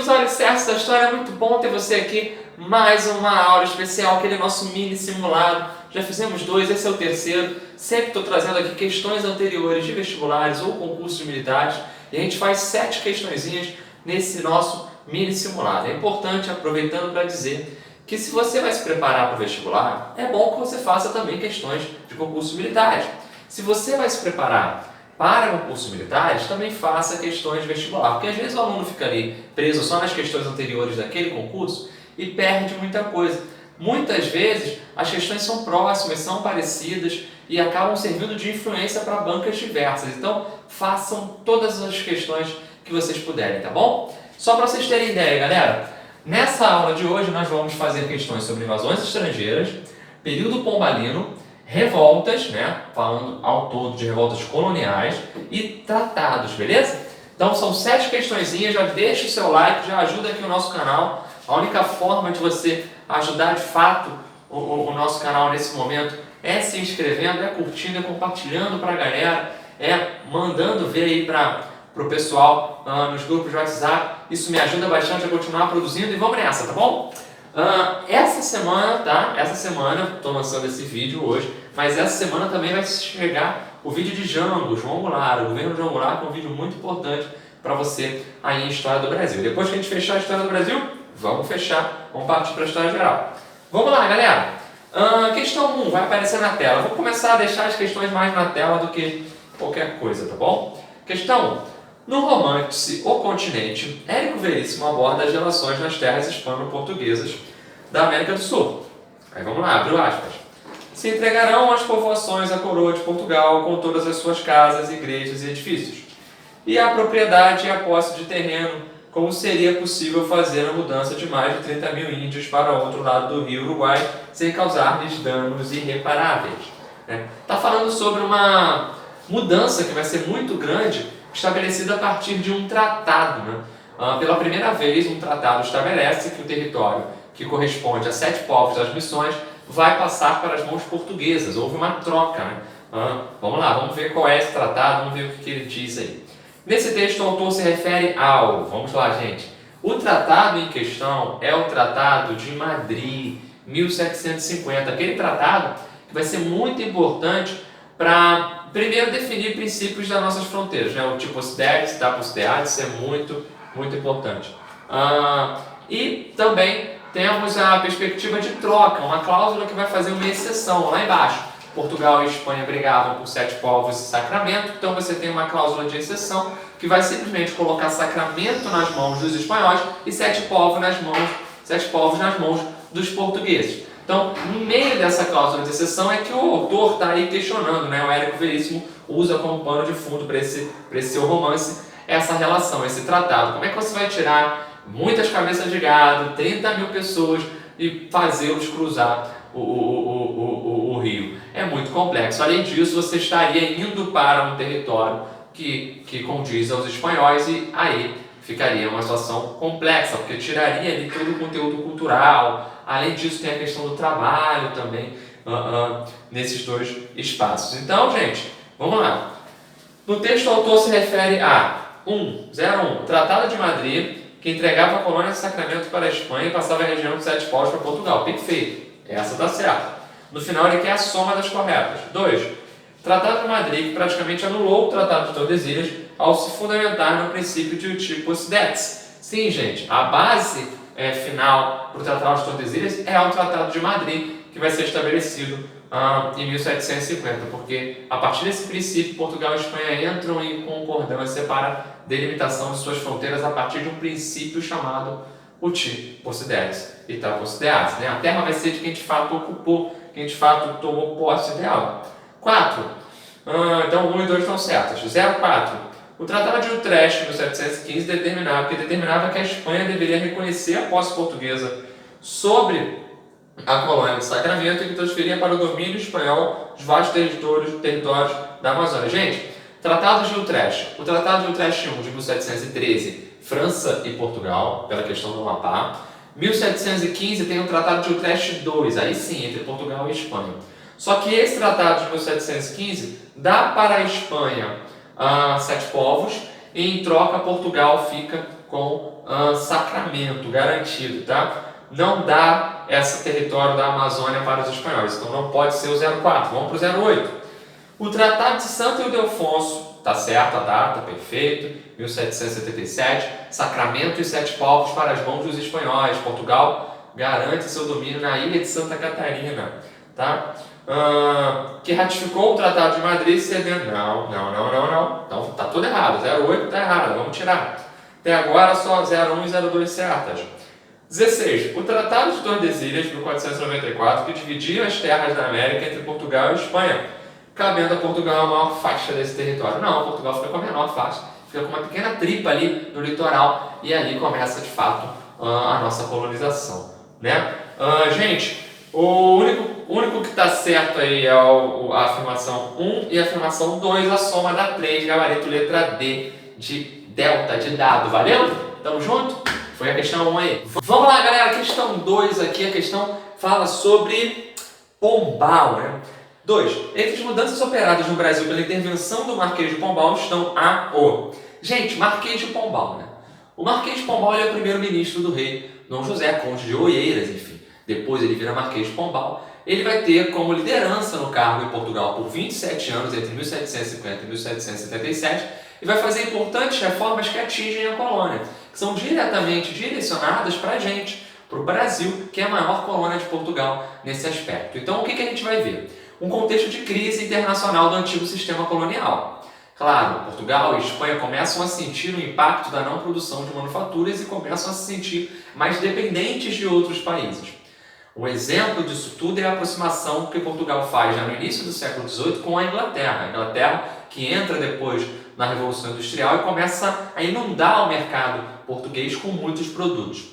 os alicerces da história. É muito bom ter você aqui. Mais uma aula especial, aquele nosso mini simulado. Já fizemos 2, esse é o terceiro. Sempre estou trazendo aqui questões anteriores de vestibulares ou concursos militares. E a gente faz 7 questõezinhas nesse nosso mini simulado. É importante, aproveitando para dizer que se você vai se preparar para o vestibular, é bom que você faça também questões de concursos militares. Se você vai se preparar para concursos militares, também faça questões de vestibular, porque às vezes o aluno fica ali preso só nas questões anteriores daquele concurso e perde muita coisa. Muitas vezes as questões são próximas, são parecidas e acabam servindo de influência para bancas diversas. Então façam todas as questões que vocês puderem, tá bom? Só para vocês terem ideia, galera, nessa aula de hoje nós vamos fazer questões sobre invasões estrangeiras, período pombalino, revoltas, né? Falando ao todo de revoltas coloniais e tratados, beleza? Então são 7 questõezinhas, já deixa o seu like, já ajuda aqui o nosso canal. A única forma de você ajudar de fato o nosso canal nesse momento é se inscrevendo, é curtindo, é compartilhando para a galera, é mandando ver aí para o pessoal nos grupos de WhatsApp. Isso me ajuda bastante a continuar produzindo e vamos nessa, tá bom? Essa semana, tá? Essa semana, estou lançando esse vídeo hoje, mas essa semana também vai chegar o vídeo de Jango, João Goulart, o governo João Goulart, que é um vídeo muito importante para você aí em História do Brasil. Depois que a gente fechar a História do Brasil, vamos fechar, vamos partir para a História Geral. Vamos lá, galera. Questão 1 vai aparecer na tela. Vou começar a deixar as questões mais na tela do que qualquer coisa, tá bom? Questão 1. No romance O Continente, Érico Veríssimo aborda as relações nas terras hispano-portuguesas da América do Sul. Aí vamos lá, abriu aspas. Se entregarão as povoações à coroa de Portugal com todas as suas casas, igrejas e edifícios. E a propriedade e a posse de terreno, como seria possível fazer a mudança de mais de 30 mil índios para o outro lado do rio Uruguai sem causar-lhes danos irreparáveis. Está falando sobre uma mudança que vai ser muito grande, estabelecida a partir de um tratado. Pela primeira vez, um tratado estabelece que o território que corresponde a 7 povos das missões vai passar para as mãos portuguesas. Houve uma troca. Vamos lá, vamos ver qual é esse tratado, vamos ver o que ele diz aí. Nesse texto, o autor se refere ao... Vamos lá, gente. O tratado em questão é o Tratado de Madrid, 1750. Aquele tratado que vai ser muito importante para, primeiro, definir princípios das nossas fronteiras. O tipo cidades, da cidade, isso é muito, muito importante. E também temos a perspectiva de troca, uma cláusula que vai fazer uma exceção lá embaixo. Portugal e Espanha brigavam por 7 povos e Sacramento, então você tem uma cláusula de exceção que vai simplesmente colocar Sacramento nas mãos dos espanhóis e 7 povos nas mãos dos portugueses. Então, no meio dessa cláusula de exceção é que o autor está aí questionando, o Érico Veríssimo usa como pano de fundo para esse seu romance essa relação, esse tratado. Como é que você vai tirar muitas cabeças de gado, 30 mil pessoas e fazê-los cruzar o rio? É muito complexo. Além disso, você estaria indo para um território que condiz aos espanhóis e aí ficaria uma situação complexa, porque tiraria ali todo o conteúdo cultural. Além disso, tem a questão do trabalho também nesses 2 espaços. Então, gente, vamos lá. No texto, o autor se refere a 01, Tratado de Madrid, que entregava a colônia de Sacramento para a Espanha e passava a região dos 7 povos para Portugal. Perfeito. Essa está certa. No final, ele quer a soma das corretas. 2. Tratado de Madrid, que praticamente anulou o Tratado de Tordesilhas ao se fundamentar no princípio de Utipos-Dedes. Sim, gente, a base final para o Tratado de Tordesilhas é o Tratado de Madrid, que vai ser estabelecido em 1750, porque a partir desse princípio, Portugal e Espanha entram em concordância para a delimitação de suas fronteiras a partir de um princípio chamado Utipos-Dedes e Itapos-Deades. A terra vai ser de quem de fato ocupou, quem de fato tomou posse dela. 4. Então 1 e 2 estão certas. 04. O Tratado de Utrecht, em 1715, determinava que a Espanha deveria reconhecer a posse portuguesa sobre a colônia de Sacramento e que transferia para o domínio espanhol os vários territórios da Amazônia. Gente, Tratado de Utrecht. O Tratado de Utrecht 1, de 1713, França e Portugal, pela questão do Amapá. 1715 tem o Tratado de Utrecht 2, aí sim, entre Portugal e Espanha. Só que esse tratado de 1715 dá para a Espanha 7 povos e em troca Portugal fica com Sacramento, garantido, tá? Não dá esse território da Amazônia para os espanhóis, então não pode ser o 04, vamos para o 08. O Tratado de Santo Ildefonso, tá certo a data, perfeito, 1777, Sacramento e Sete Povos para as mãos dos espanhóis, Portugal garante seu domínio na ilha de Santa Catarina, tá? Que ratificou o Tratado de Madrid cedendo... Não. Então tá tudo errado, 08 tá errado, vamos tirar. Até agora só 01 e 02 certas. 16. O Tratado de Tordesilhas, 1494, que dividia as terras da América entre Portugal e Espanha, cabendo a Portugal a maior faixa desse território. Não, Portugal fica com a menor faixa, fica com uma pequena tripa ali no litoral, e ali começa de fato a nossa colonização, né? Gente, o único que está certo aí é a afirmação 1 e a afirmação 2, a soma da 3, gabarito letra D de delta, de dado, valeu? Tamo junto? Foi a questão 1 aí. Vamos lá, galera, a questão 2 aqui, a questão fala sobre Pombal, né? 2. Entre as mudanças operadas no Brasil pela intervenção do Marquês de Pombal estão o... Gente, Marquês de Pombal, né? O Marquês de Pombal é o primeiro-ministro do rei Dom José, conde de Oeiras, enfim. Depois ele vira Marquês de Pombal. Ele vai ter como liderança no cargo em Portugal por 27 anos, entre 1750 e 1777, e vai fazer importantes reformas que atingem a colônia, que são diretamente direcionadas para a gente, para o Brasil, que é a maior colônia de Portugal nesse aspecto. Então, o que a gente vai ver? Um contexto de crise internacional do antigo sistema colonial. Claro, Portugal e Espanha começam a sentir o impacto da não produção de manufaturas e começam a se sentir mais dependentes de outros países. Um exemplo disso tudo é a aproximação que Portugal faz já no início do século XVIII com a Inglaterra. A Inglaterra que entra depois na Revolução Industrial e começa a inundar o mercado português com muitos produtos.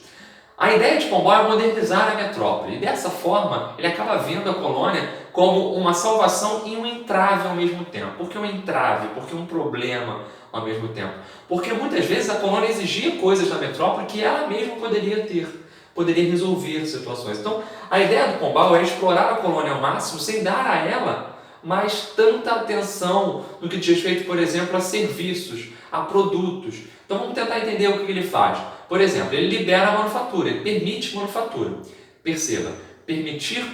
A ideia de Pombal é modernizar a metrópole e dessa forma ele acaba vendo a colônia como uma salvação e um entrave ao mesmo tempo. Por que um entrave? Porque um problema ao mesmo tempo. Porque muitas vezes a colônia exigia coisas da metrópole que ela mesma poderia ter, poderia resolver situações. Então a ideia do Pombal é explorar a colônia ao máximo sem dar a ela mais tanta atenção no que diz respeito, por exemplo, a serviços, a produtos. Então vamos tentar entender o que ele faz. Por exemplo, ele libera a manufatura, ele permite manufatura. Perceba, permitir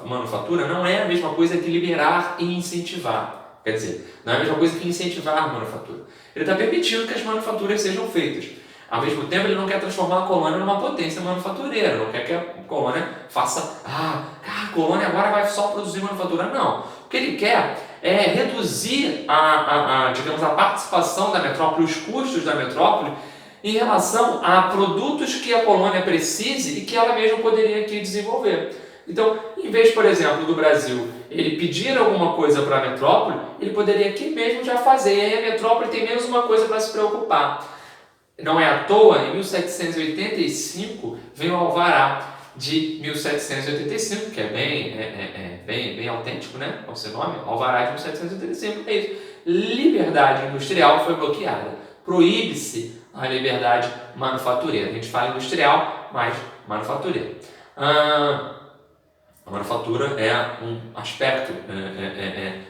manufatura não é a mesma coisa que liberar e incentivar. Quer dizer, não é a mesma coisa que incentivar a manufatura. Ele está permitindo que as manufaturas sejam feitas. Ao mesmo tempo, ele não quer transformar a colônia numa potência manufatureira, não quer que a colônia faça, a colônia agora vai só produzir manufatura. Não. O que ele quer é reduzir digamos, a participação da metrópole, os custos da metrópole, em relação a produtos que a colônia precise e que ela mesma poderia aqui desenvolver. Então, em vez, por exemplo, do Brasil, ele pedir alguma coisa para a metrópole, ele poderia aqui mesmo já fazer, e aí a metrópole tem menos uma coisa para se preocupar. Não é à toa, em 1785, vem o Alvará de 1785, que é bem autêntico, né? Qual é o seu nome? Alvará de 1785, é isso. Liberdade industrial foi bloqueada. Proíbe-se a liberdade manufatureira. A gente fala industrial, mas manufatureira. A manufatura é um aspecto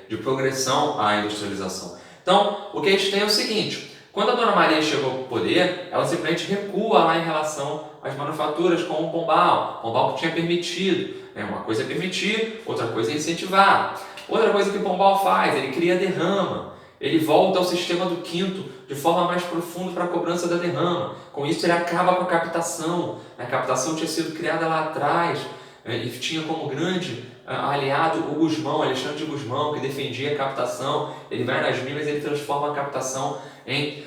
de progressão à industrialização. Então, o que a gente tem é o seguinte: quando a Dona Maria chegou ao poder, ela simplesmente recua lá em relação às manufaturas com o Pombal. O Pombal que tinha permitido. Uma coisa é permitir, outra coisa é incentivar. Outra coisa que o Pombal faz, ele cria derrama. Ele volta ao sistema do quinto de forma mais profunda para a cobrança da derrama. Com isso ele acaba com a captação. A captação tinha sido criada lá atrás e tinha como grande aliado o Gusmão, Alexandre de Gusmão, que defendia a captação. Ele vai nas minas e ele transforma a captação em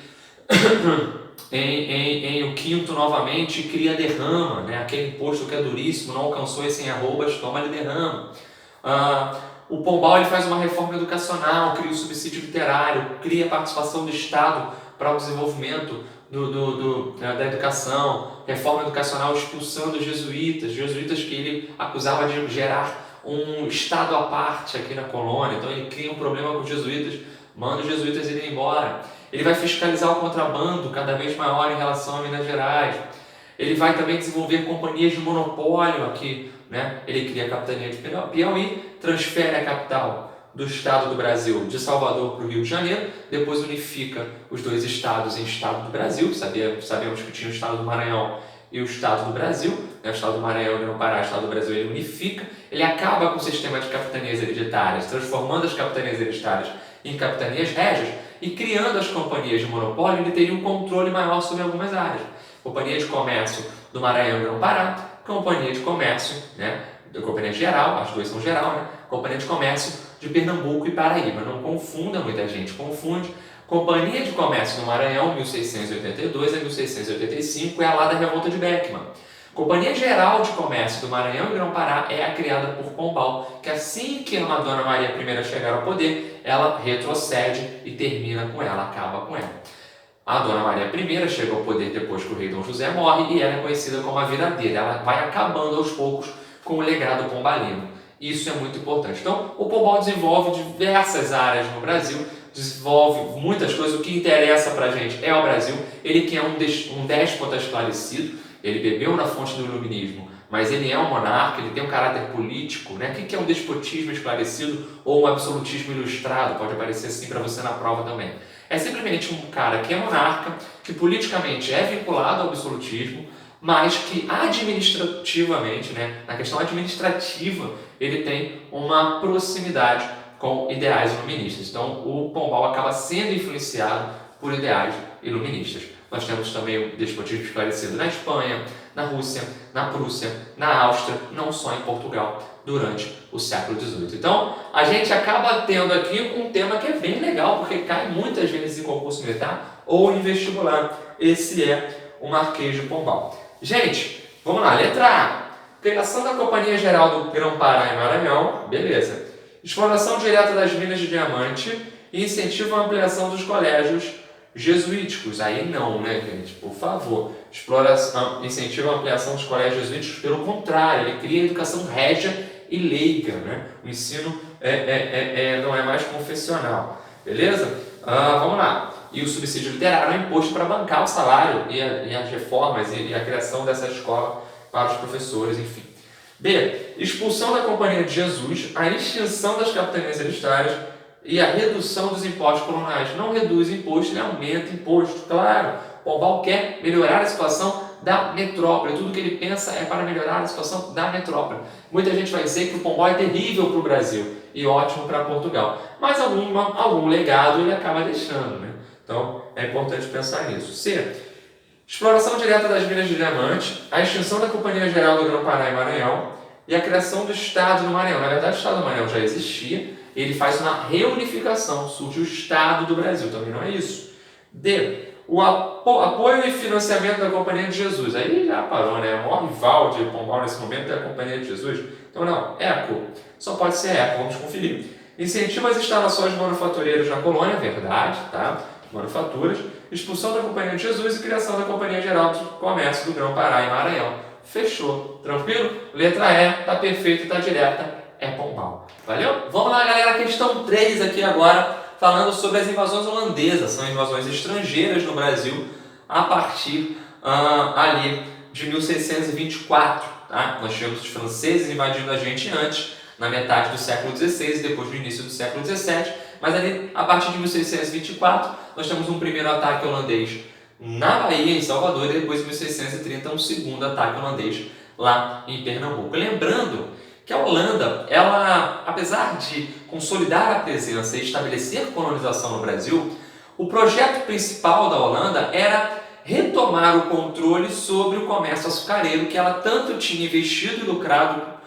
o quinto novamente e cria derrama, né? Aquele imposto que é duríssimo, não alcançou esse em arrobas, toma-lhe derrama. O Pombal ele faz uma reforma educacional, cria o subsídio literário, cria a participação do Estado para o desenvolvimento da educação, reforma educacional expulsando os jesuítas que ele acusava de gerar um Estado à parte aqui na colônia. Então ele cria um problema com os jesuítas, manda os jesuítas irem embora. Ele vai fiscalizar o contrabando cada vez maior em relação a Minas Gerais. Ele vai também desenvolver companhias de monopólio aqui, né? Ele cria a capitania de Piauí, transfere a capital do Estado do Brasil de Salvador para o Rio de Janeiro, depois unifica os dois estados em Estado do Brasil, sabemos que tinha o Estado do Maranhão e o Estado do Brasil, né? O Estado do Maranhão e Grão-Pará, o Estado do Brasil, ele unifica, ele acaba com o sistema de capitanias hereditárias, transformando as capitanias hereditárias em capitanias régias e criando as companhias de monopólio, ele teria um controle maior sobre algumas áreas. Companhia de Comércio do Maranhão e Grão-Pará, Companhia de Comércio, né? Companhia Geral, as duas são geral, né? Companhia de Comércio de Pernambuco e Paraíba. Não confunda, muita gente confunde. Companhia de Comércio do Maranhão, 1682 a 1685, é a lá da Revolta de Beckman. Companhia Geral de Comércio do Maranhão e Grão-Pará é a criada por Pombal, que assim que a Dona Maria I chegar ao poder, ela retrocede e termina com ela, acaba com ela. A Dona Maria I chega ao poder depois que o rei Dom José morre e ela é conhecida como a viradeira. Ela vai acabando aos poucos com o legado pombalino. Isso é muito importante. Então, o Pombal desenvolve diversas áreas no Brasil, desenvolve muitas coisas. O que interessa para a gente é o Brasil. Ele que é um déspota esclarecido, ele bebeu na fonte do iluminismo, mas ele é um monarca, ele tem um caráter político, né? O que é um despotismo esclarecido ou um absolutismo ilustrado? Pode aparecer assim para você na prova também. É simplesmente um cara que é monarca, que politicamente é vinculado ao absolutismo, mas que administrativamente, né, na questão administrativa, ele tem uma proximidade com ideais iluministas. Então, o Pombal acaba sendo influenciado por ideais iluministas. Nós temos também o despotismo esclarecido na Espanha, na Rússia, na Prússia, na Áustria, não só em Portugal, durante o século XVIII. Então, a gente acaba tendo aqui um tema que é bem legal, porque cai muitas vezes em concurso militar ou em vestibular. Esse é o Marquês de Pombal. Gente, vamos lá, letra A. Criação da Companhia Geral do Grão-Pará e Maranhão, beleza. Exploração direta das minas de diamante e incentivo à ampliação dos colégios jesuíticos. Aí não, né, gente? Por favor. Incentivo à ampliação dos colégios jesuíticos, pelo contrário, ele cria a educação régia e leiga, né? O ensino não é mais confessional. Beleza? Vamos lá. E o subsídio literário é imposto para bancar o salário e as reformas e a criação dessa escola para os professores, enfim. B. Expulsão da Companhia de Jesus, a extinção das capitanias hereditárias e a redução dos impostos coloniais. Não reduz imposto, ele aumenta imposto, claro. Pombal quer melhorar a situação da metrópole. Tudo que ele pensa é para melhorar a situação da metrópole. Muita gente vai dizer que o Pombal é terrível para o Brasil e ótimo para Portugal. Mas algum legado ele acaba deixando, né? Então, é importante pensar nisso. C. Exploração direta das minas de diamante, a extinção da Companhia Geral do Grão-Pará e Maranhão e a criação do Estado do Maranhão. Na verdade, o Estado do Maranhão já existia, ele faz uma reunificação, surge o Estado do Brasil, também não é isso. D. O apoio e financiamento da Companhia de Jesus. Aí já parou, né? O maior rival de Pombal nesse momento é a Companhia de Jesus. Então, não, ECO. Só pode ser ECO, vamos conferir. Incentiva as instalações manufatureiras na colônia, verdade, tá? Manufaturas, expulsão da Companhia de Jesus e criação da Companhia Geral de Comércio do Grão-Pará e Maranhão. Fechou. Tranquilo? Letra E, tá perfeito, tá direta, é Pombal. Valeu? Vamos lá, galera, questão 3 aqui agora, falando sobre as invasões holandesas. São invasões estrangeiras no Brasil a partir ali de 1624. Tá? Nós tivemos os franceses invadindo a gente antes, na metade do século XVI e depois no início do século XVII. Mas ali, a partir de 1624, nós temos um primeiro ataque holandês na Bahia, em Salvador, e depois em 1630 um segundo ataque holandês lá em Pernambuco. Lembrando que a Holanda, ela, apesar de consolidar a presença e estabelecer colonização no Brasil, o projeto principal da Holanda era retomar o controle sobre o comércio açucareiro que ela tanto tinha investido e lucrado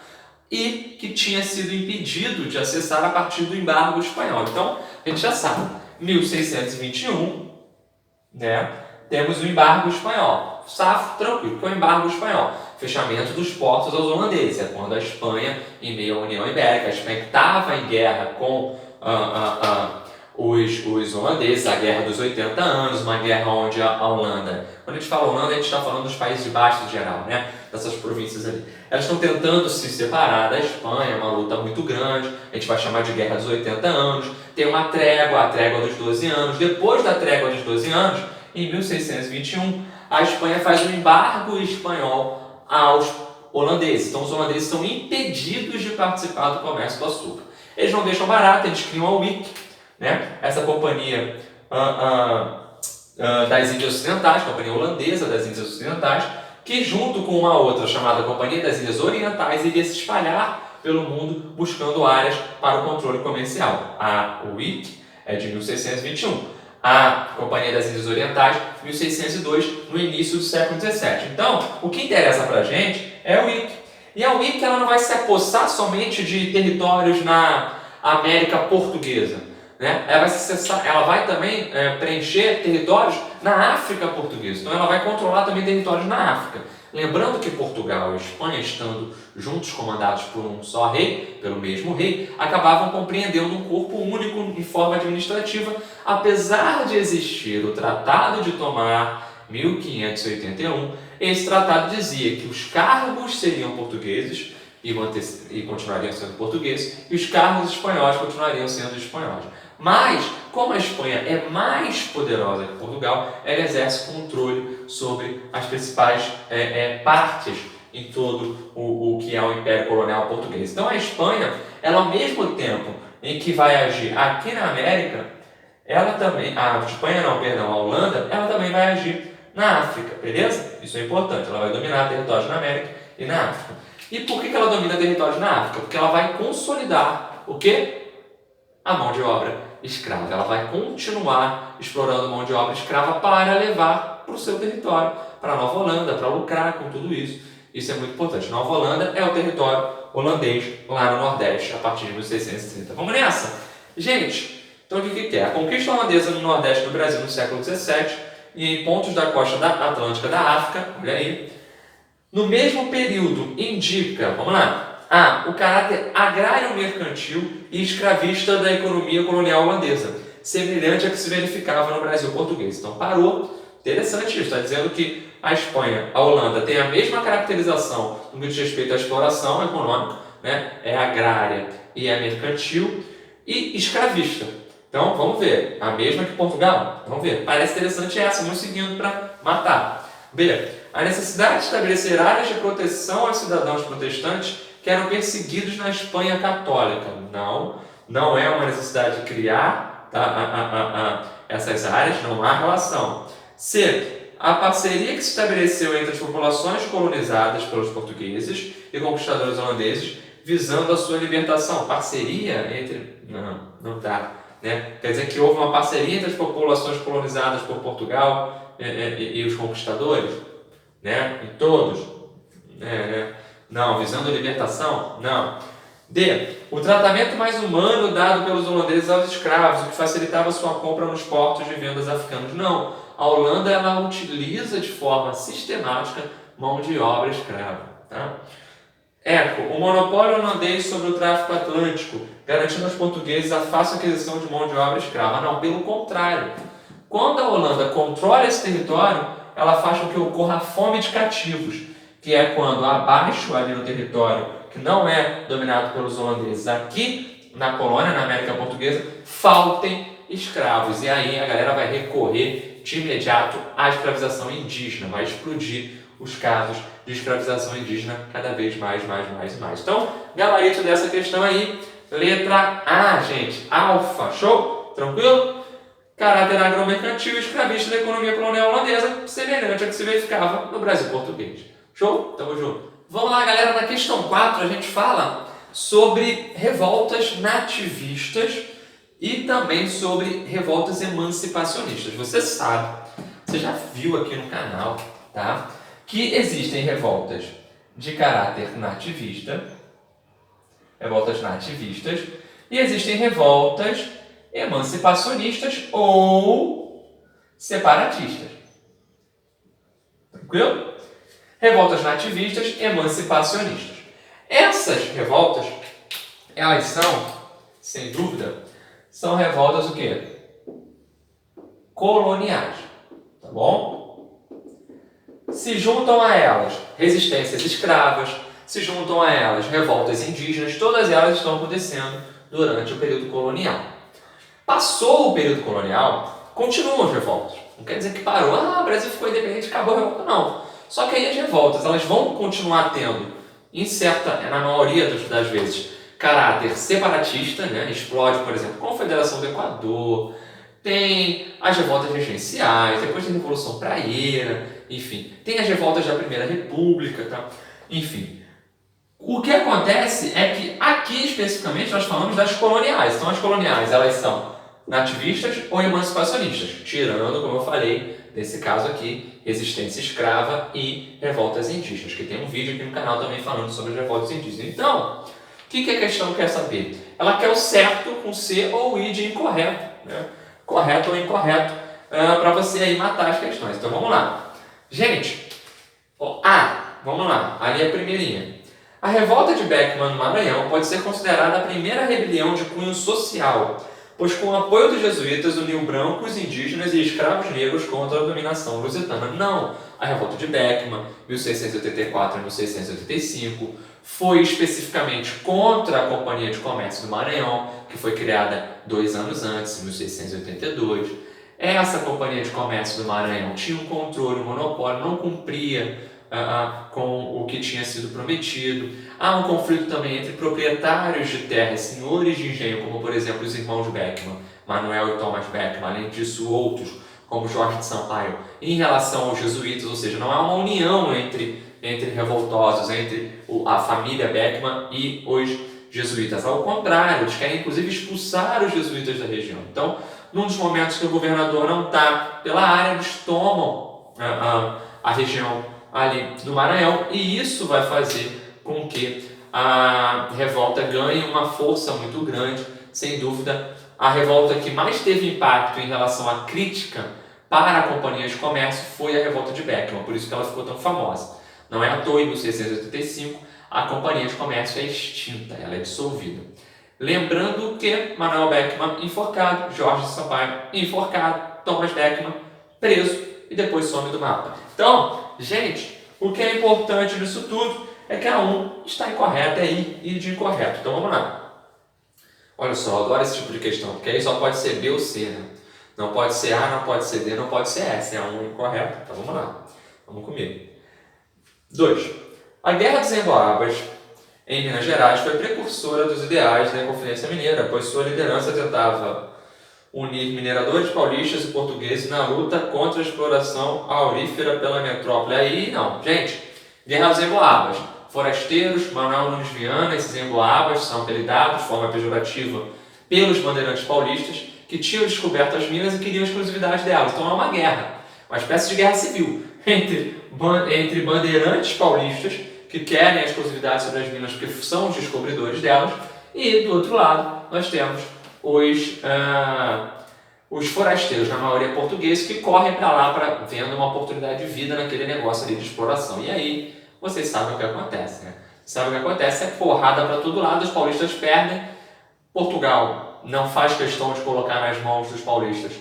e que tinha sido impedido de acessar a partir do embargo espanhol. Então, a gente já sabe, 1621, né, temos o embargo espanhol. Safo, tranquilo, que é o embargo espanhol. Fechamento dos portos aos holandeses. É quando a Espanha, em meio à União Ibérica, a Espanha estava em guerra com os holandeses, a Guerra dos 80 anos, uma guerra onde a Holanda... Quando a gente fala Holanda, a gente está falando dos Países Baixos em geral, né? Dessas províncias ali. Elas estão tentando se separar da Espanha, uma luta muito grande, a gente vai chamar de Guerra dos 80 anos, tem uma trégua, a trégua dos 12 anos. Depois da trégua dos 12 anos, em 1621, a Espanha faz um embargo espanhol aos holandeses. Então, os holandeses são impedidos de participar do comércio do açúcar. Eles não deixam barato, eles criam a WIC, né? Essa companhia das Índias Ocidentais, companhia holandesa das Índias Ocidentais, que junto com uma outra chamada Companhia das Ilhas Orientais iria se espalhar pelo mundo buscando áreas para o controle comercial. A WIC é de 1621, a Companhia das Ilhas Orientais 1602, no início do século XVII. Então, o que interessa para a gente é a WIC. E a WIC ela não vai se apossar somente de territórios na América Portuguesa, né? Ela vai também preencher territórios na África Portuguesa. Então ela vai controlar também territórios na África. Lembrando que Portugal e Espanha, estando juntos comandados por um só rei, pelo mesmo rei, acabavam compreendendo um corpo único em forma administrativa, apesar de existir o Tratado de Tomar, 1581, esse tratado dizia que os cargos seriam portugueses e continuariam sendo portugueses, e os cargos espanhóis continuariam sendo espanhóis. Mas, como a Espanha é mais poderosa que Portugal, ela exerce controle sobre as principais partes em todo o que é o Império Colonial Português. Então a Espanha, ela ao mesmo tempo em que vai agir aqui na América, ela também, a Holanda, ela também vai agir na África, beleza? Isso é importante, ela vai dominar territórios na América e na África. E por que ela domina territórios na África? Porque ela vai consolidar o quê? A mão de obra escrava. Ela vai continuar explorando mão de obra escrava para levar para o seu território, para a Nova Holanda, para lucrar com tudo isso. Isso é muito importante. Nova Holanda é o território holandês lá no Nordeste, a partir de 1630. Vamos nessa? Gente, então o que é? A conquista holandesa no Nordeste do Brasil no século XVII e em pontos da costa atlântica da África, olha aí, no mesmo período indica, vamos lá, o caráter agrário-mercantil e escravista da economia colonial holandesa, semelhante a que se verificava no Brasil português. Então parou. Interessante isso, está dizendo que a Espanha, a Holanda, tem a mesma caracterização no que diz respeito à exploração econômica, né? É agrária e é mercantil e escravista. Então vamos ver, a mesma que Portugal? Vamos ver, parece interessante essa, vamos seguindo para matar. B. A necessidade de estabelecer áreas de proteção aos cidadãos protestantes que eram perseguidos na Espanha católica. Não é uma necessidade de criar essas áreas, não há relação. C. A parceria que se estabeleceu entre as populações colonizadas pelos portugueses e conquistadores holandeses visando a sua libertação. Parceria entre... Não dá. Né? Quer dizer que houve uma parceria entre as populações colonizadas por Portugal e os conquistadores? Né? E todos? Não. Visando a libertação? Não. D. O tratamento mais humano dado pelos holandeses aos escravos, o que facilitava sua compra nos portos de vendas africanos? Não. A Holanda ela utiliza de forma sistemática mão de obra escrava. Tá? Eco. O monopólio holandês sobre o tráfico atlântico, garantindo aos portugueses a fácil aquisição de mão de obra escrava. Não, pelo contrário. Quando a Holanda controla esse território, ela faz com que ocorra a fome de cativos, que é quando abaixo ali no território, que não é dominado pelos holandeses, aqui na colônia, na América Portuguesa, faltem escravos. E aí a galera vai recorrer de imediato à escravização indígena, vai explodir os casos de escravização indígena cada vez mais. Então, gabarito dessa questão aí, letra A, gente, alfa, show? Tranquilo? Caráter agromercantil e escravista da economia colonial holandesa, semelhante a que se verificava no Brasil português. Show? Tamo junto. Vamos lá, galera, na questão 4 a gente fala sobre revoltas nativistas e também sobre revoltas emancipacionistas. Você sabe, você já viu aqui no canal, tá? Que existem revoltas de caráter nativista, revoltas nativistas, e existem revoltas emancipacionistas ou separatistas. Tranquilo? Revoltas nativistas, emancipacionistas. Essas revoltas, elas são, sem dúvida, são revoltas o quê? Coloniais, tá bom? Se juntam a elas resistências escravas, se juntam a elas revoltas indígenas, todas elas estão acontecendo durante o período colonial. Passou o período colonial, continuam as revoltas. Não quer dizer que parou, o Brasil ficou independente, acabou a revolta, não. Só que aí as revoltas, elas vão continuar tendo, na maioria das vezes, caráter separatista, né? Explode, por exemplo, Confederação do Equador, tem as revoltas regenciais, depois tem a Revolução Praieira, enfim, tem as revoltas da Primeira República, tá? Enfim. O que acontece é que aqui especificamente nós falamos das coloniais. Então as coloniais, elas são nativistas ou emancipacionistas, tirando, como eu falei, nesse caso aqui, resistência escrava e revoltas indígenas, que tem um vídeo aqui no canal também falando sobre as revoltas indígenas. Então, o que a questão quer saber? Ela quer o certo com C ou I de incorreto, né? Correto ou incorreto, para você aí matar as questões. Então vamos lá. Gente, vamos lá, ali é a primeirinha. A revolta de Beckman no Maranhão pode ser considerada a primeira rebelião de cunho social, pois com o apoio dos jesuítas uniu brancos, indígenas e escravos negros contra a dominação lusitana. Não, a revolta de Beckman, 1684 a 1685, foi especificamente contra a Companhia de Comércio do Maranhão, que foi criada 2 anos antes, em 1682. Essa Companhia de Comércio do Maranhão tinha um controle, um monopólio, não cumpria com o que tinha sido prometido. Há um conflito também entre proprietários de terra e senhores de engenho, como por exemplo os irmãos Beckman, Manuel e Thomas Beckman, além disso outros, como Jorge de Sampaio, em relação aos jesuítas, ou seja, não há uma união entre revoltosos, entre a família Beckman e os jesuítas. Ao contrário, eles querem inclusive expulsar os jesuítas da região. Então, num dos momentos que o governador não está pela área, eles tomam a região ali do Maranhão, e isso vai fazer com que a revolta ganhe uma força muito grande. Sem dúvida, a revolta que mais teve impacto em relação à crítica para a Companhia de Comércio foi a revolta de Beckman, por isso que ela ficou tão famosa. Não é à toa, em 1685, a Companhia de Comércio é extinta, ela é dissolvida. Lembrando que Manuel Beckman enforcado, Jorge de Sampaio enforcado, Thomas Beckman preso e depois some do mapa. Então, gente, o que é importante nisso tudo é que a 1 está incorreta, é I de incorreto. Então vamos lá. Olha só, eu adoro esse tipo de questão, porque aí só pode ser B ou C, né? Não pode ser A, não pode ser D, não pode ser S. É a 1 incorreta. Então vamos lá. Vamos comigo. 2. A Guerra dos Emboabas, em Minas Gerais, foi precursora dos ideais da Inconfidência Mineira, pois sua liderança tentava unir mineradores paulistas e portugueses na luta contra a exploração aurífera pela metrópole. Aí não, gente, Guerra dos Emboabas, forasteiros, Manuel Nunes Viana, esses emboabas são apelidados de forma pejorativa pelos bandeirantes paulistas que tinham descoberto as minas e queriam a exclusividade delas. Então é uma guerra, uma espécie de guerra civil entre bandeirantes paulistas que querem a exclusividade sobre as minas porque são os descobridores delas, e do outro lado nós temos os forasteiros, na maioria portugueses, que correm para lá vendo uma oportunidade de vida naquele negócio ali de exploração. E aí, vocês sabem o que acontece, né? Sabe o que acontece? É porrada para todo lado, os paulistas perdem. Portugal não faz questão de colocar nas mãos dos paulistas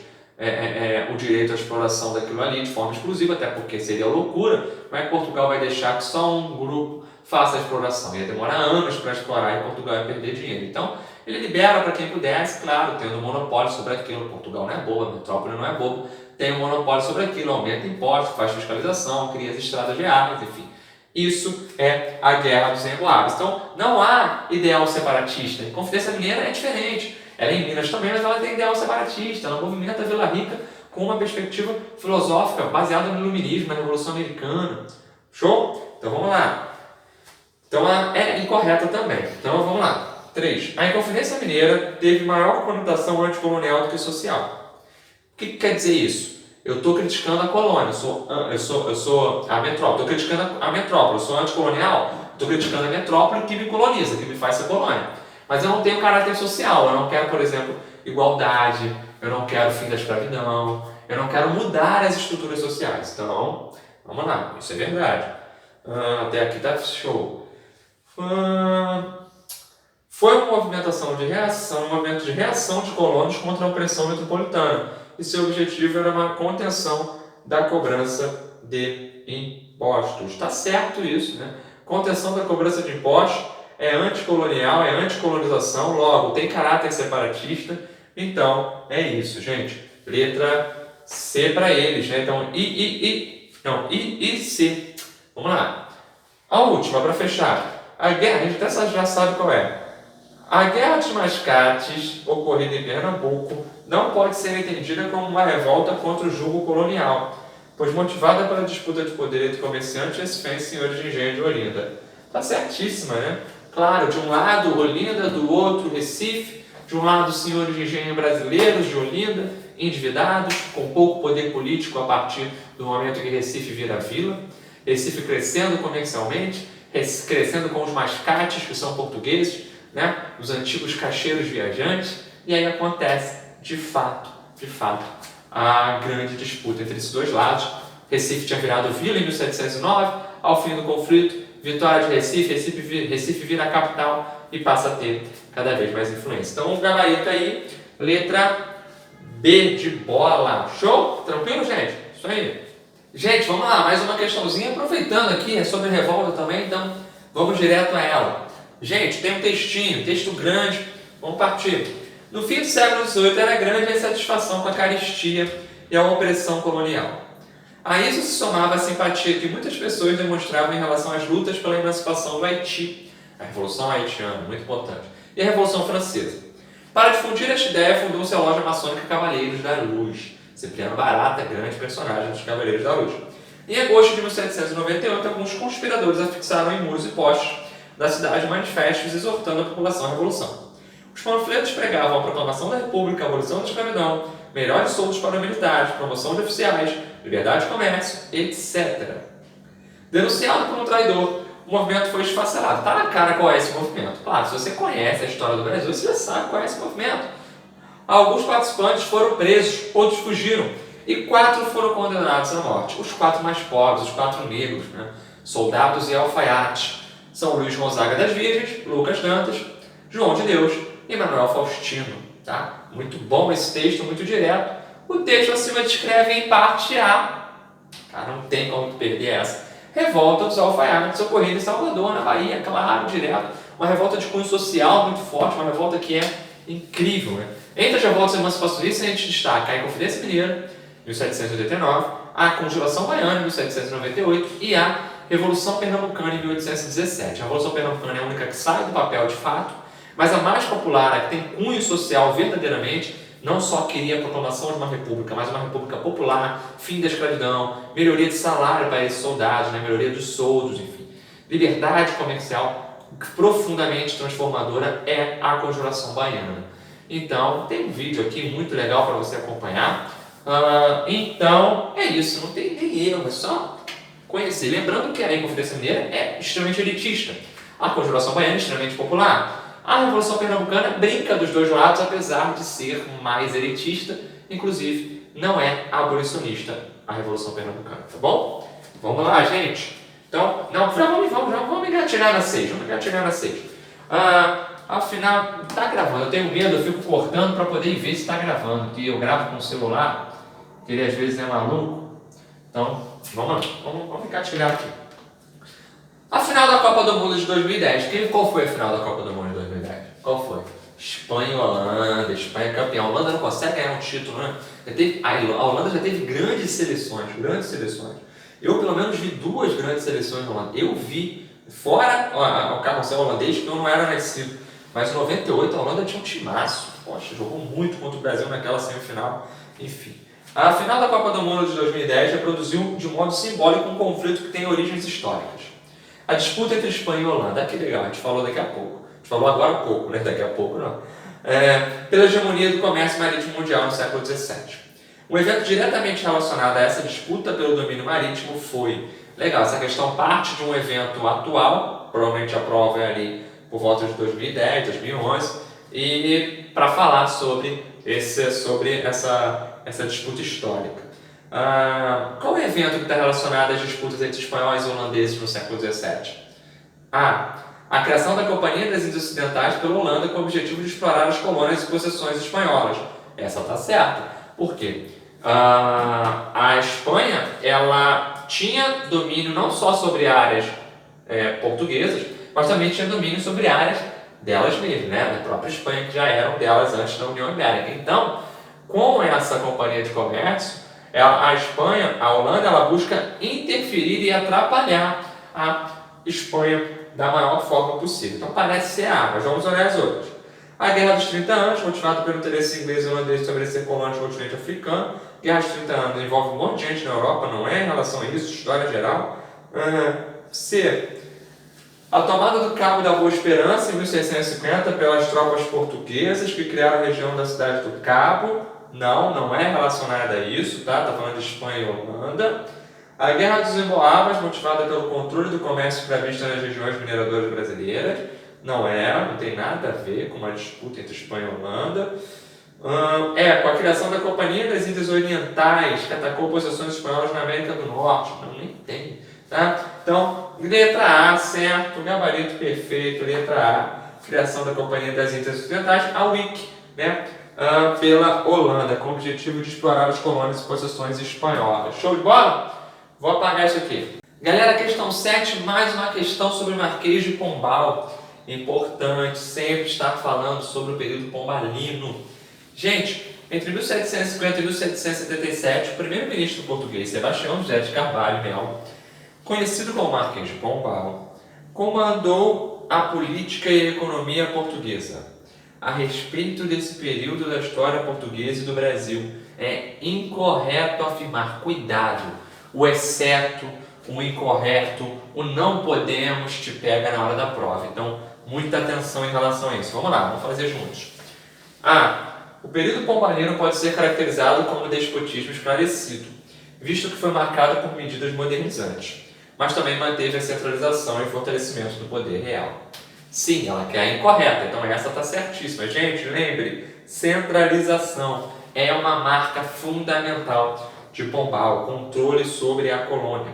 o direito à exploração daquilo ali de forma exclusiva, até porque seria loucura. Como é que Portugal vai deixar que só um grupo faça a exploração? Ia demorar anos para explorar e Portugal ia perder dinheiro. Então, ele libera para quem pudesse, claro, tendo um monopólio sobre aquilo. Portugal não é bobo, a metrópole não é bobo, tem um monopólio sobre aquilo, aumenta impostos, faz fiscalização, cria as estradas viáveis, enfim. Isso é a Guerra dos Emboabas. Então, não há ideal separatista. A Inconfidência Mineira é diferente. Ela é em Minas também, mas ela tem ideal separatista. Ela movimenta Vila Rica com uma perspectiva filosófica baseada no iluminismo, na Revolução Americana. Show? Então, vamos lá. Então, ela é incorreta também. Então, vamos lá. 3. A Inconfidência Mineira teve maior conotação anticolonial do que social. O que quer dizer isso? Eu estou criticando a colônia, eu sou a metrópole, estou criticando a metrópole, eu sou anticolonial, estou criticando a metrópole que me coloniza, que me faz ser colônia. Mas eu não tenho caráter social, eu não quero, por exemplo, igualdade, eu não quero fim da escravidão, eu não quero mudar as estruturas sociais. Então, vamos lá, isso é verdade. Até aqui tá show. Foi uma movimentação de reação, um movimento de reação de colonos contra a opressão metropolitana. E seu objetivo era uma contenção da cobrança de impostos. Está certo isso, né? Contenção da cobrança de impostos é anticolonial, é anticolonização, logo tem caráter separatista. Então, é isso, gente. Letra C para eles, né? Então, I e C. Vamos lá. A última, para fechar. A guerra, a gente até já sabe qual é. A Guerra dos Mascates, ocorrida em Pernambuco, não pode ser entendida como uma revolta contra o jugo colonial, pois motivada pela disputa de poder entre comerciantes e esfens senhores de engenho de Olinda. Está certíssima, né? Claro, de um lado Olinda, do outro Recife, de um lado senhores de engenho brasileiros de Olinda, endividados, com pouco poder político a partir do momento em que Recife vira vila, Recife crescendo comercialmente, crescendo com os mascates, que são portugueses, né? Os antigos caixeiros viajantes, e aí acontece, de fato, a grande disputa entre esses dois lados. Recife tinha virado vila em 1709, ao fim do conflito, vitória de Recife, Recife vira a capital e passa a ter cada vez mais influência. Então, um gabarito aí, letra B de bola. Show? Tranquilo, gente? Isso aí. Gente, vamos lá, mais uma questãozinha, aproveitando aqui, é sobre revolta também, então vamos direto a ela. Gente, tem um textinho, texto grande, vamos partir. No fim do século XVIII era grande a insatisfação com a carestia e a opressão colonial. A isso se somava a simpatia que muitas pessoas demonstravam em relação às lutas pela emancipação do Haiti, a Revolução Haitiana, muito importante, e a Revolução Francesa. Para difundir esta ideia, fundou-se a loja maçônica Cavaleiros da Luz. Cipriano Barata, grande personagem dos Cavaleiros da Luz. Em agosto de 1798, alguns conspiradores afixaram em muros e postes da cidade manifestos exortando a população à revolução. Os panfletos pregavam a proclamação da República, a abolição da escravidão, melhores soldos para os militares, promoção de oficiais, liberdade de comércio, etc. Denunciado por um traidor, o movimento foi esfacelado. Está na cara qual é esse movimento. Claro, se você conhece a história do Brasil, você já sabe qual é esse movimento. Alguns participantes foram presos, outros fugiram, e 4 foram condenados à morte. Os 4 mais pobres, os 4 negros, né? Soldados e alfaiates, são Luiz Gonzaga das Virgens, Lucas Dantas, João de Deus e Manuel Faustino. Tá? Muito bom esse texto, muito direto. O texto acima descreve em parte a... não tem como perder essa. Revolta dos alfaiates ocorrida em Salvador, na Bahia, claro, direto. Uma revolta de cunho social muito forte, uma revolta que é incrível. Né? Entre as revoltas emancipacionistas, a gente destaca a Inconfidência Mineira, 1789, a Congelação Baiana, 1798, e a Revolução Pernambucana, em 1817. A Revolução Pernambucana é a única que sai do papel de fato, mas a mais popular, a que tem cunho social verdadeiramente, não só queria a proclamação de uma república, mas uma república popular, fim da escravidão, melhoria de salário para esses soldados, né? Melhoria dos soldos, enfim. Liberdade comercial profundamente transformadora é a Conjuração Baiana. Então, tem um vídeo aqui muito legal para você acompanhar. Então, é isso, não tem nem erro, é só conhecer. Lembrando que a Inconfidência Mineira é extremamente elitista, a Conjuração Baiana é extremamente popular. A Revolução Pernambucana brinca dos dois lados, apesar de ser mais elitista, inclusive não é abolicionista a Revolução Pernambucana, tá bom? Vamos lá, gente. Então, vamos engatilhar na 6, afinal, tá gravando, eu tenho medo, eu fico cortando para poder ver se está gravando, porque eu gravo com o celular, que ele às vezes é maluco. Então, vamos lá, vamos engatilhar aqui. A final da Copa do Mundo de 2010. Qual foi a final da Copa do Mundo de 2010? Qual foi? Espanha e Holanda. Espanha campeã. A Holanda não consegue ganhar um título, né? A Holanda já teve grandes seleções. Eu, pelo menos, vi 2 grandes seleções da Holanda. Eu vi, fora o carrossel holandês, que eu não era nascido. Mas em 98 a Holanda tinha um timaço. Poxa, jogou muito contra o Brasil naquela semifinal. Enfim. A final da Copa do Mundo de 2010 reproduziu de modo simbólico um conflito que tem origens históricas. A disputa entre Espanha e Holanda, que legal, a gente falou daqui a pouco. A gente falou agora há pouco, né? Daqui a pouco não. Pela hegemonia do comércio marítimo mundial no século XVII. Um evento diretamente relacionado a essa disputa pelo domínio marítimo foi... Legal, essa questão parte de um evento atual, provavelmente a prova é ali por volta de 2010, 2011, e para falar sobre essa disputa histórica. Qual é o evento que está relacionado às disputas entre espanhóis e holandeses no século XVII? A criação da Companhia das Índias Ocidentais pela Holanda com o objetivo de explorar as colônias e possessões espanholas. Essa está certa. Por quê? A Espanha ela tinha domínio não só sobre áreas portuguesas, mas também tinha domínio sobre áreas delas mesmas, né? Da própria Espanha, que já eram delas antes da União Ibérica. Então, com essa companhia de comércio, a Espanha, a Holanda, ela busca interferir e atrapalhar a Espanha da maior forma possível. Então parece ser mas vamos olhar as outras. A Guerra dos 30 Anos, motivada pelo interesse inglês e holandês de estabelecer colônias no continente africano. Guerra dos 30 Anos envolve um monte de gente na Europa, não é? Em relação a isso, história geral. C. A tomada do Cabo da Boa Esperança em 1650 pelas tropas portuguesas que criaram a região da cidade do Cabo. Não é relacionada a isso, tá? Está falando de Espanha e Holanda. A Guerra dos Emboabas, motivada pelo controle do comércio prevista nas regiões mineradoras brasileiras. Não tem nada a ver com uma disputa entre Espanha e Holanda. Com a criação da Companhia das Índias Orientais, que atacou posições espanholas na América do Norte. Não, nem tem. Tá? Então, letra A, certo, gabarito perfeito, letra A, criação da Companhia das Índias Ocidentais, a WIC, né? Pela Holanda, com o objetivo de explorar as colônias e possessões espanholas. Show de bola? Vou apagar isso aqui. Galera, questão 7, mais uma questão sobre o Marquês de Pombal. Importante sempre estar falando sobre o período pombalino. Gente, entre 1750 e 1777, o primeiro-ministro português Sebastião José de Carvalho Melo, conhecido como Marquês de Pombal, comandou a política e a economia portuguesa. A respeito desse período da história portuguesa e do Brasil, é incorreto afirmar, cuidado, o exceto, o incorreto, o não podemos te pega na hora da prova. Então, muita atenção em relação a isso. Vamos lá, vamos fazer juntos. O período pombalino pode ser caracterizado como despotismo esclarecido, visto que foi marcado por medidas modernizantes, mas também manteve a centralização e fortalecimento do poder real. Sim, ela quer a incorreta, então essa está certíssima. Gente, lembre, centralização é uma marca fundamental de Pombal, controle sobre a colônia.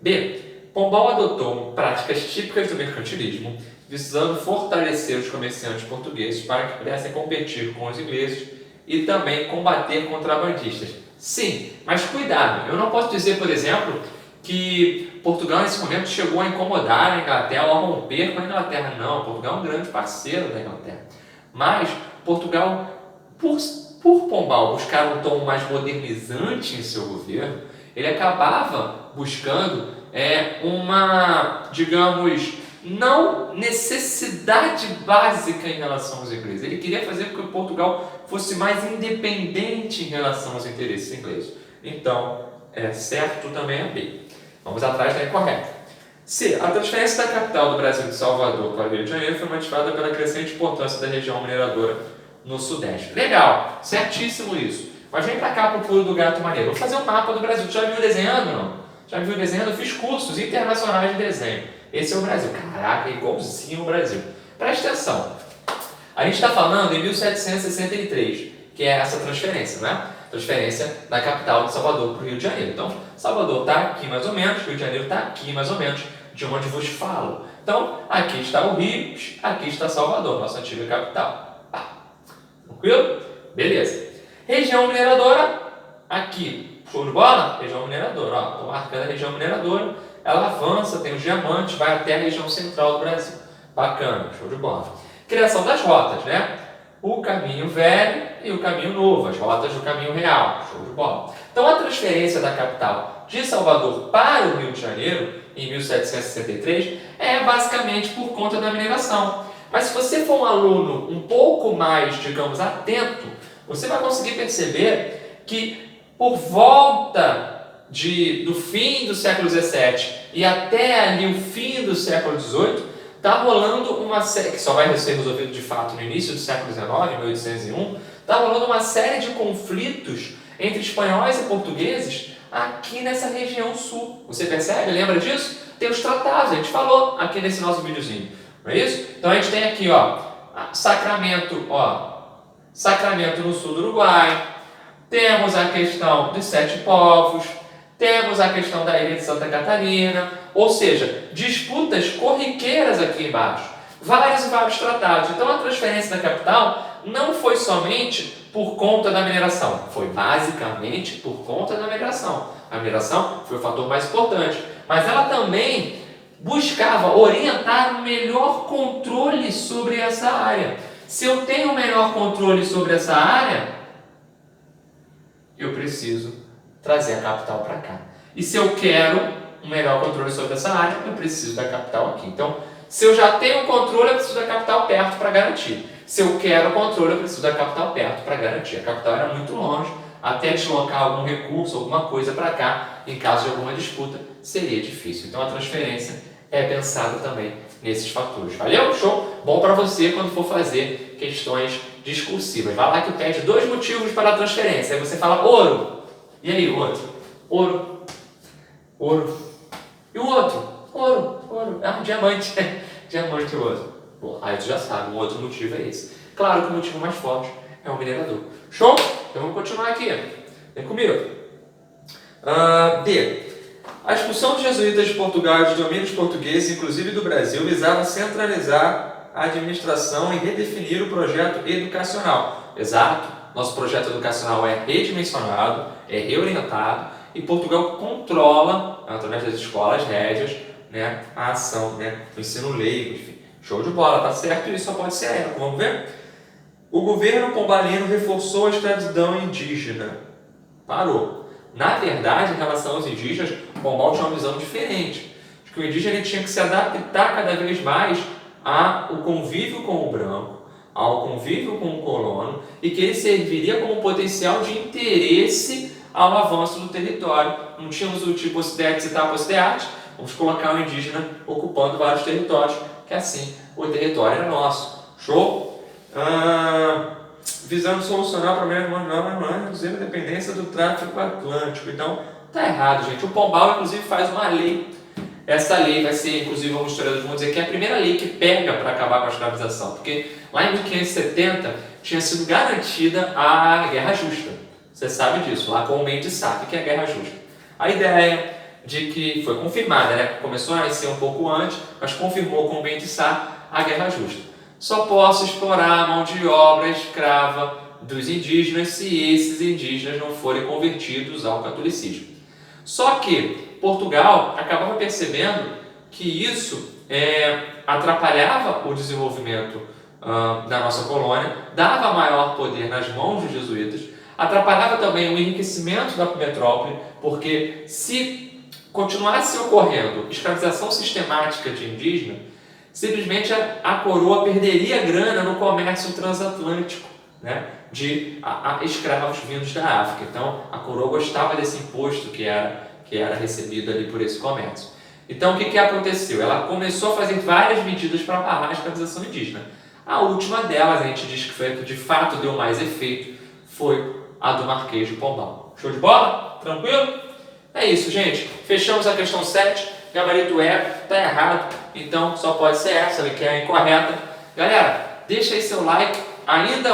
B. Pombal adotou práticas típicas do mercantilismo, visando fortalecer os comerciantes portugueses para que pudessem competir com os ingleses e também combater contrabandistas. Sim, mas cuidado, eu não posso dizer, por exemplo, que Portugal nesse momento chegou a incomodar a Inglaterra ou a romper com a Inglaterra. Não, Portugal é um grande parceiro da Inglaterra. Mas Portugal, por Pombal buscar um tom mais modernizante em seu governo, ele acabava buscando uma, digamos, não necessidade básica em relação aos ingleses. Ele queria fazer com que Portugal fosse mais independente em relação aos interesses ingleses. Então, certo também é B. Vamos atrás da incorreta. C. A transferência da capital do Brasil de Salvador para o Rio de Janeiro foi motivada pela crescente importância da região mineradora no Sudeste. Legal, certíssimo isso. Mas vem para cá para o pulo do gato maneiro. Vou fazer um mapa do Brasil. Já viu desenhando, não? Já viu desenhando? Eu fiz cursos internacionais de desenho. Esse é o Brasil. Caraca, é igualzinho o Brasil. Presta atenção. A gente está falando em 1763, que é essa transferência, né? Transferência da capital de Salvador para o Rio de Janeiro. Então, Salvador está aqui mais ou menos, Rio de Janeiro está aqui mais ou menos, de onde vos falo. Então, aqui está o Rio, aqui está Salvador, nossa antiga capital. Tranquilo? Beleza. Região mineradora, aqui. Show de bola? Região mineradora. Estou marcando a região mineradora. Ela avança, tem os diamantes, vai até a região central do Brasil. Bacana, show de bola. Criação das rotas, né? O caminho velho e o caminho novo, as rotas do caminho real. Show de bola. Então, a transferência da capital de Salvador para o Rio de Janeiro, em 1763, é basicamente por conta da mineração. Mas se você for um aluno um pouco mais, digamos, atento, você vai conseguir perceber que por volta do fim do século XVII e até ali o fim do século XVIII, está rolando uma série, que só vai ser resolvido de fato no início do século XIX, em 1801, está rolando uma série de conflitos entre espanhóis e portugueses aqui nessa região sul. Você percebe? Lembra disso? Tem os tratados, a gente falou aqui nesse nosso videozinho. Não é isso? Então a gente tem aqui, Sacramento no sul do Uruguai, temos a questão dos Sete Povos, temos a questão da Ilha de Santa Catarina, ou seja, disputas corriqueiras aqui embaixo, vários e vários tratados. Então a transferência da capital não foi somente por conta da mineração, foi basicamente por conta da mineração. A mineração foi o fator mais importante, mas ela também buscava orientar um melhor controle sobre essa área. Se eu tenho um melhor controle sobre essa área, eu preciso trazer a capital para cá. E se eu quero um melhor controle sobre essa área, eu preciso da capital aqui. Então, se eu já tenho um controle, eu preciso da capital perto para garantir. Se eu quero controle, eu preciso da capital perto para garantir. A capital era muito longe, até deslocar algum recurso, alguma coisa para cá, em caso de alguma disputa, seria difícil. Então a transferência é pensada também nesses fatores. Valeu? Show? Bom para você quando for fazer questões discursivas. Vai lá que pede 2 motivos para a transferência. Aí você fala ouro. E aí, o outro? Ouro. Ouro. E o outro? Ouro. Ouro. Ah, diamante. Diamante o outro. Bom, aí tu já sabe, um outro motivo é esse. Claro que o motivo mais forte é o minerador. Show? Então vamos continuar aqui. Vem comigo. D. A expulsão dos jesuítas de Portugal e dos domínios portugueses, inclusive do Brasil, visava centralizar a administração e redefinir o projeto educacional. Exato. Nosso projeto educacional é redimensionado, é reorientado e Portugal controla, através das escolas régias, né, a ação, né, o ensino leigo, enfim. Show de bola, tá certo? Isso só pode ser época. Vamos ver? O governo pombalino reforçou a escravidão indígena. Parou. Na verdade, em relação aos indígenas, Pombal tinha uma visão diferente. De que o indígena ele tinha que se adaptar cada vez mais ao convívio com o branco, ao convívio com o colono, e que ele serviria como potencial de interesse ao avanço do território. Não tínhamos o tipo Ocidetes e Tapocedeate, vamos colocar o indígena ocupando vários territórios, que assim o território era nosso. Show? Visando solucionar o problema de reduzir a dependência do tráfico atlântico. Então, tá errado, gente. O Pombal, inclusive, faz uma lei. Essa lei vai ser, inclusive, alguns historiadores vão dizer que é a primeira lei que pega para acabar com a escravização, porque lá em 1570 tinha sido garantida a guerra justa. Você sabe disso, lá com o Mendes de Sá, que é a guerra justa. A ideia de que foi confirmada, né? Começou a nascer um pouco antes, mas confirmou com o Mendes de Sá a guerra justa. Só posso explorar a mão de obra escrava dos indígenas se esses indígenas não forem convertidos ao catolicismo. Só que Portugal acabava percebendo que isso atrapalhava o desenvolvimento da nossa colônia, dava maior poder nas mãos dos jesuítas, atrapalhava também o enriquecimento da metrópole, porque se continuasse ocorrendo escravização sistemática de indígenas, simplesmente a coroa perderia grana no comércio transatlântico, né, de escravos vindos da África. Então, a coroa gostava desse imposto que era recebido ali por esse comércio. Então, o que aconteceu? Ela começou a fazer várias medidas para barrar a escravização indígena. A última delas, a gente diz que foi a que de fato deu mais efeito, foi a do Marquês de Pombal. Show de bola? Tranquilo? É isso, gente. Fechamos a questão 7. Gabarito está errado, então só pode ser essa, que é incorreta. Galera, deixa aí seu like. Ainda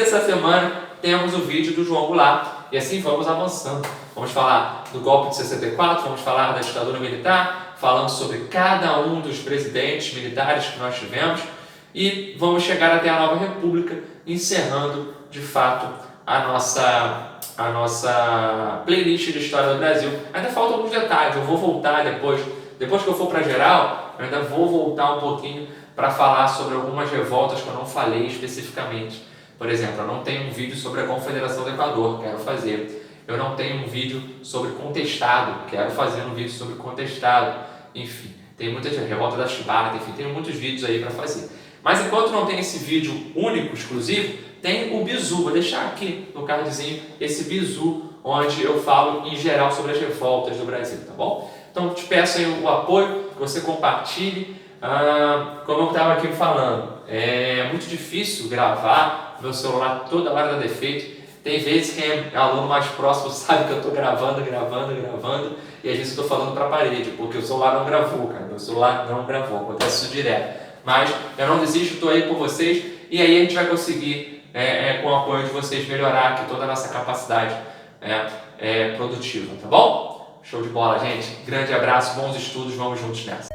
essa semana temos o vídeo do João Goulart e assim vamos avançando. Vamos falar do golpe de 64, vamos falar da ditadura militar, falando sobre cada um dos presidentes militares que nós tivemos e vamos chegar até a nova república, encerrando de fato a nossa playlist de história do Brasil. Ainda faltam alguns detalhes, eu vou voltar depois que eu for para geral, eu ainda vou voltar um pouquinho para falar sobre algumas revoltas que eu não falei especificamente. Por exemplo, eu não tenho um vídeo sobre a Confederação do Equador, quero fazer. Eu não tenho um vídeo sobre contestado, quero fazer um vídeo sobre contestado. Enfim, tem muitas revoltas da Chibata, enfim, tem muitos vídeos aí para fazer. Mas enquanto não tem esse vídeo único, exclusivo, tem o bizu. Vou deixar aqui no cardzinho esse bizu, onde eu falo em geral sobre as revoltas do Brasil, tá bom? Então te peço aí o apoio, que você compartilhe. Como eu estava aqui falando, é muito difícil gravar, meu celular toda hora dá defeito. Tem vezes que quem é aluno mais próximo sabe que eu estou gravando, e às vezes eu estou falando para a parede, porque o celular não gravou, cara. Meu celular não gravou, acontece isso direto. Mas eu não desisto, estou aí por vocês, e aí a gente vai conseguir, com o apoio de vocês, melhorar aqui toda a nossa capacidade produtiva, tá bom? Show de bola, gente. Grande abraço, bons estudos, vamos juntos nessa.